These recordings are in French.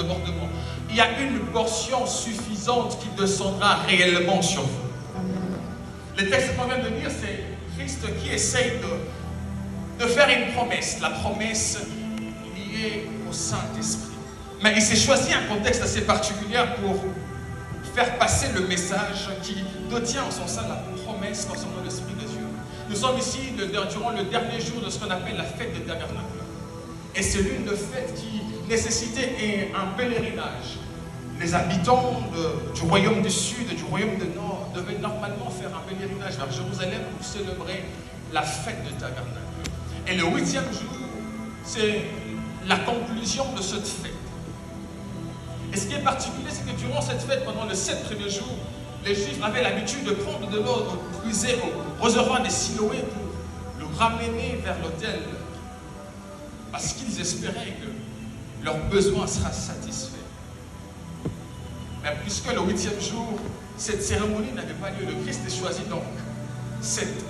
débordement, il y a une portion suffisante qui descendra réellement sur vous. Le texte qu'on vient de lire, c'est Christ qui essaye de faire une promesse, la promesse liée au Saint-Esprit. Mais il s'est choisi un contexte assez particulier pour faire passer le message qui détient en son sein la promesse concernant l'Esprit de Dieu. Nous sommes ici durant le dernier jour de ce qu'on appelle la fête des tabernacles. Et c'est l'une de fêtes qui nécessitait un pèlerinage. Les habitants du royaume du Sud et du royaume du Nord devaient normalement faire un pèlerinage vers Jérusalem pour célébrer la fête des tabernacles. Et le 8e jour, c'est la conclusion de cette fête. Et ce qui est particulier, c'est que durant cette fête, pendant les 7 premiers jours, les Juifs avaient l'habitude de prendre de l'eau, de puiser au réservoir des Siloé pour le ramener vers l'autel, parce qu'ils espéraient que leur besoin sera satisfait. Mais puisque le 8e jour, cette cérémonie n'avait pas lieu, le Christ a choisi donc cet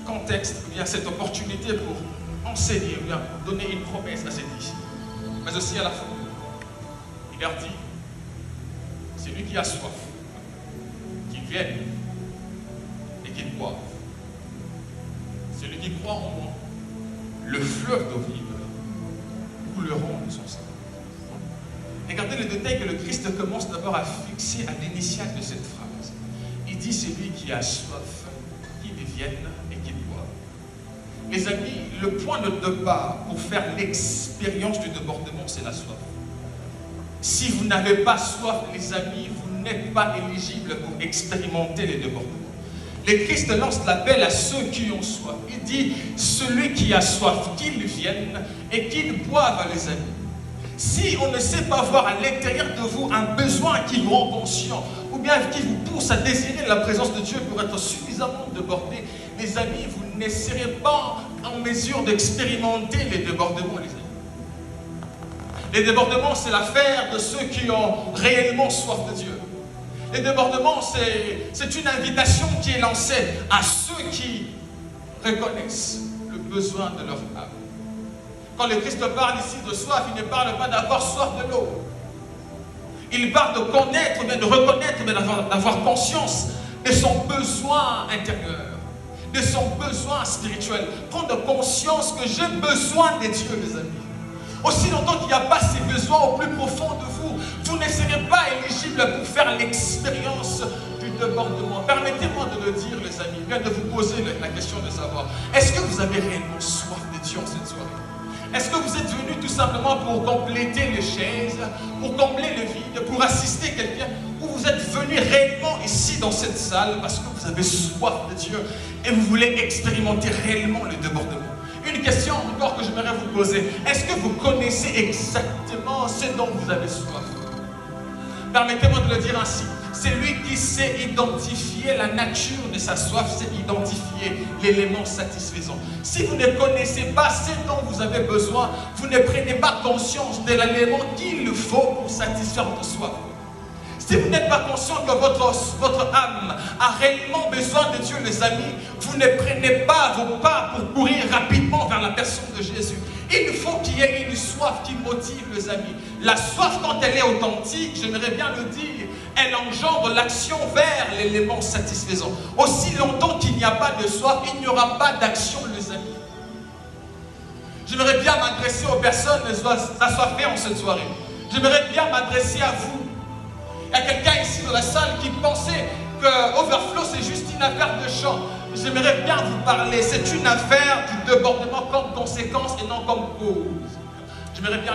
contexte, ou bien cette opportunité pour enseigner, ou bien pour donner une promesse à ses disciples, mais aussi à la foule. Il leur dit, c'est lui qui a soif, qu'il vienne et qu'il boive. Celui qui croit en moi, le fleuve d'eau vive couleront de son sang. Regardez le détail que le Christ commence d'abord à fixer à l'initiale de cette phrase. Il dit, c'est lui qui a soif, qu'il vienne et qu'il boive. Les amis, le point de départ pour faire l'expérience du débordement, c'est la soif. Si vous n'avez pas soif, les amis, vous n'êtes pas éligibles pour expérimenter les débordements. Le Christ lance l'appel à ceux qui ont soif. Il dit, celui qui a soif, qu'il vienne et qu'il boive, les amis. Si on ne sait pas voir à l'intérieur de vous un besoin qui vous rend conscient, ou bien qui vous pousse à désirer la présence de Dieu pour être suffisamment débordé, les amis, vous ne serez pas en mesure d'expérimenter les débordements, les amis. Les débordements, c'est l'affaire de ceux qui ont réellement soif de Dieu. Les débordements, c'est une invitation qui est lancée à ceux qui reconnaissent le besoin de leur âme. Quand le Christ parle ici de soif, il ne parle pas d'avoir soif de l'eau. Il parle de connaître, mais de reconnaître, mais d'avoir conscience de son besoin intérieur, de son besoin spirituel. Prendre conscience que j'ai besoin de Dieu, les amis. Aussi longtemps qu'il n'y a pas ces besoins au plus profond de vous, vous ne serez pas éligible pour faire l'expérience du débordement. Permettez-moi de le dire, les amis, bien de vous poser la question de savoir, est-ce que vous avez réellement soif de Dieu en cette soirée? Est-ce que vous êtes venus tout simplement pour compléter les chaises, pour combler le vide, pour assister quelqu'un, ou vous êtes venus réellement ici dans cette salle parce que vous avez soif de Dieu et vous voulez expérimenter réellement le débordement? Une question encore que j'aimerais vous poser. Est-ce que vous connaissez exactement ce dont vous avez soif? Permettez-moi de le dire ainsi. C'est lui qui sait identifier la nature de sa soif, c'est identifier l'élément satisfaisant. Si vous ne connaissez pas ce dont vous avez besoin, vous ne prenez pas conscience de l'élément qu'il faut pour satisfaire votre soif. Si vous n'êtes pas conscient que votre âme a réellement besoin de Dieu, les amis, vous ne prenez pas vos pas pour courir rapidement vers la personne de Jésus. Il faut qu'il y ait une soif qui motive, les amis. La soif, quand elle est authentique, j'aimerais bien le dire, elle engendre l'action vers l'élément satisfaisant. Aussi longtemps qu'il n'y a pas de soif, il n'y aura pas d'action, les amis. J'aimerais bien m'adresser aux personnes assoiffées en cette soirée. J'aimerais bien m'adresser à vous. Il y a quelqu'un ici dans la salle qui pensait que Overflow c'est juste une affaire de chant. J'aimerais bien vous parler. C'est une affaire du débordement comme conséquence et non comme cause. J'aimerais bien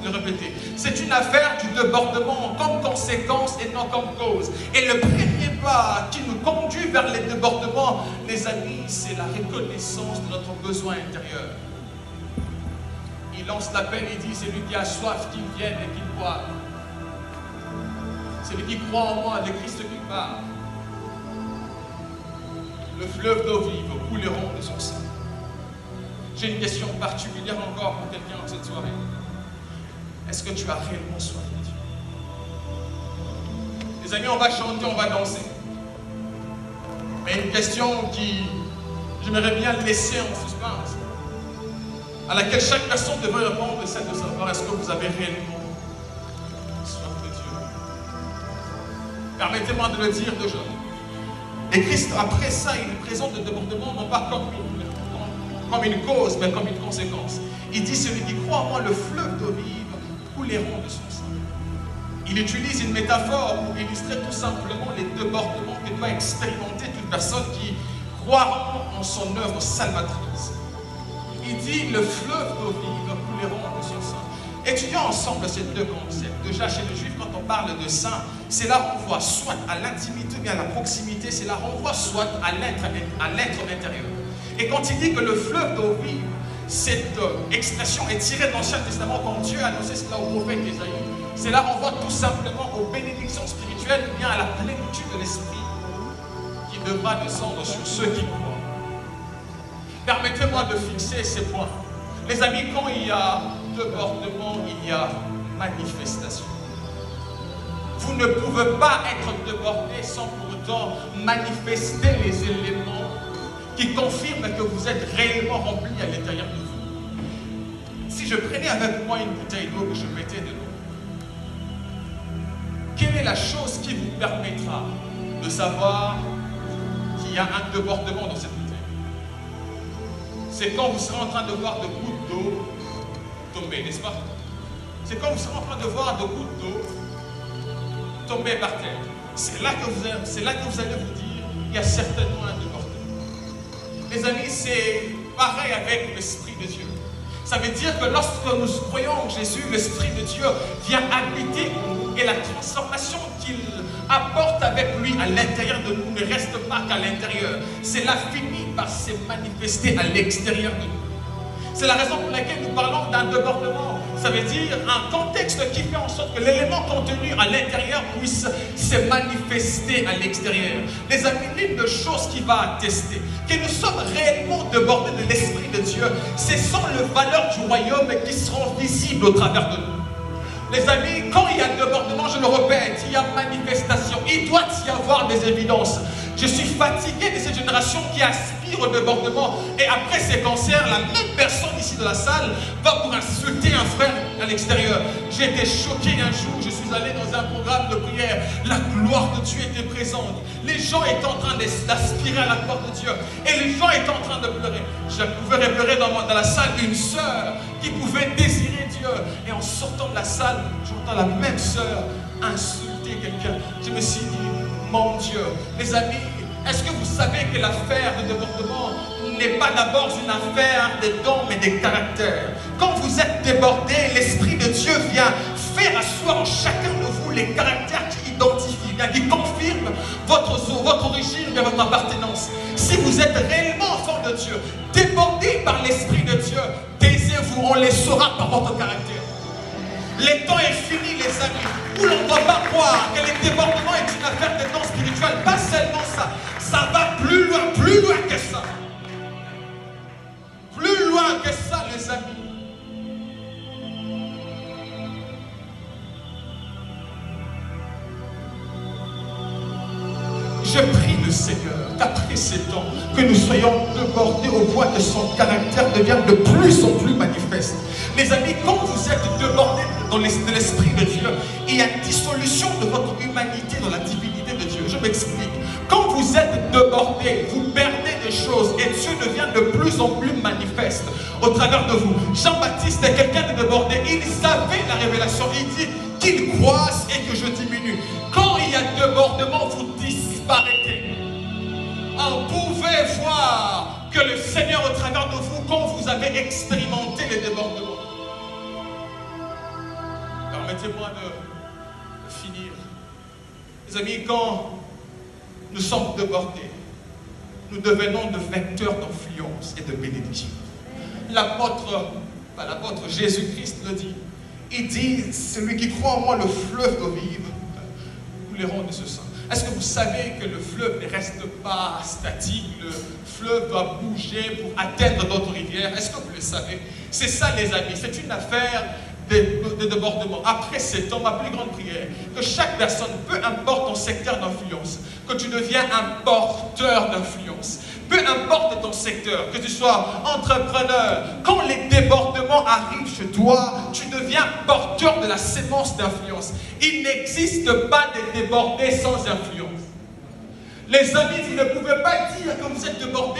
le répéter. C'est une affaire du débordement comme conséquence et non comme cause. Et le premier pas qui nous conduit vers les débordements, les amis, c'est la reconnaissance de notre besoin intérieur. Il lance l'appel, il dit, c'est lui qui a soif, qu'il vienne et qu'il boive. C'est lui qui croit en moi, le Christ qui parle. Le fleuve d'eau vive couleront de son sein. J'ai une question particulière encore pour quelqu'un en cette soirée. Est-ce que tu as réellement soif de Dieu? Les amis, on va chanter, on va danser. Mais une question qui, j'aimerais bien laisser en suspense, à laquelle chaque personne devrait répondre, c'est de savoir est-ce que vous avez réellement Permettez-moi de le dire de Job. Et Christ, après ça, il présente le débordement non pas comme une cause, mais comme une conséquence. Il dit, celui qui croit en moi, le fleuve d'eau vive couleront de son sang. Il utilise une métaphore pour illustrer tout simplement les débordements que doit expérimenter toute personne qui croira en son œuvre salvatrice. Il dit, le fleuve d'eau vive couleront de son sang. Étudions ensemble ces deux concepts. Déjà, chez les Juifs, quand on parle de sang, cela renvoie soit à l'intimité ou bien à la proximité, cela renvoie soit à l'être intérieur. Et quand il dit que le fleuve d'eau vive, cette expression est tirée de l'Ancien Testament quand Dieu a annoncé cela au prophète Isaïe. Cela renvoie tout simplement aux bénédictions spirituelles ou bien à la plénitude de l'Esprit qui devra descendre sur ceux qui croient. Permettez-moi de fixer ces points. Les amis, quand il y a débordement, il y a manifestation. Vous ne pouvez pas être débordé sans pour autant manifester les éléments qui confirment que vous êtes réellement rempli à l'intérieur de vous. Si je prenais avec moi une bouteille d'eau que je mettais de l'eau, quelle est la chose qui vous permettra de savoir qu'il y a un débordement dans cette bouteille? C'est quand vous serez en train de voir de gouttes d'eau tomber, n'est-ce pas? C'est quand vous serez en train de voir de gouttes d'eau tomber par terre. C'est là que vous allez vous dire, il y a certainement un débordement. Les amis, c'est pareil avec l'Esprit de Dieu. Ça veut dire que lorsque nous croyons en Jésus, l'Esprit de Dieu vient habiter en nous et la transformation qu'il apporte avec lui à l'intérieur de nous ne reste pas qu'à l'intérieur. Cela finit par se manifester à l'extérieur de nous. C'est la raison pour laquelle nous parlons d'un débordement. Ça veut dire un contexte qui fait en sorte que l'élément contenu à l'intérieur puisse se manifester à l'extérieur. Les amis, l'une des choses qui va attester que nous sommes réellement débordés de l'Esprit de Dieu, ce sont les valeurs du royaume qui seront visibles au travers de nous. Les amis, quand il y a débordement, je le répète, il y a manifestation. Il doit y avoir des évidences. Je suis fatigué de cette génération qui aspire au débordement. Et après ces concerts, la même personne ici de la salle va pour insulter un frère à l'extérieur. J'ai été choqué un jour, je suis allé dans un programme de prière. La gloire de Dieu était présente. Les gens étaient en train d'aspirer à la gloire de Dieu. Et les gens étaient en train de pleurer. Je pouvais repérer dans la salle une sœur qui pouvait désirer Dieu. Et en sortant de la salle, j'entends la même sœur insulter quelqu'un. Je me suis dit, mon Dieu, les amis, est-ce que vous savez que l'affaire de débordement n'est pas d'abord une affaire des dons, mais des caractères? Quand vous êtes débordé, l'Esprit de Dieu vient faire asseoir en chacun de vous les caractères qui identifient, qui confirment votre origine et votre appartenance. Si vous êtes réellement enfant de Dieu, débordé par l'Esprit de Dieu, taisez-vous, on les saura par votre caractère. Le temps est fini, les amis, où l'on ne doit pas croire que le débordement est une affaire de dons spirituels. Pas seulement ça, ça va plus loin que ça. Plus loin que ça, les amis. Je prie le Seigneur qu'après ces temps, que nous soyons débordés au point que son caractère devienne de plus en plus manifeste. Les amis, quand vous êtes débordés de l'Esprit de Dieu, il y a une dissolution de votre humanité dans la divinité de Dieu. Je m'explique. Quand vous êtes débordés, vous perdez des choses et Dieu devient de plus en plus manifeste au travers de vous. Jean-Baptiste est quelqu'un de débordé. Il savait la révélation. Il dit qu'il croisse et que je diminue. Quand il y a débordement, vous disparaissez. On pouvait voir que le Seigneur au travers de vous, quand vous avez expérimenté les débordements. Permettez-moi de finir. Les amis, quand nous sommes débordés, nous devenons de vecteurs d'influence et de bénédiction. L'apôtre Jésus-Christ le dit. Il dit, celui qui croit en moi, le fleuve d'eau vive couleront de ce sang. Est-ce que vous savez que le fleuve ne reste pas statique? Le fleuve doit bouger pour atteindre d'autres rivières. Est-ce que vous le savez? C'est ça, les amis. C'est une affaire de débordement. Après ces temps, ma plus grande prière, que chaque personne, peu importe ton secteur d'influence, que tu deviens un porteur d'influence. Peu importe ton secteur, que tu sois entrepreneur, quand les débordements arrivent chez toi, tu deviens porteur de la sémence d'influence. Il n'existe pas de débordés sans influence. Les amis, vous ne pouvez pas dire que vous êtes débordé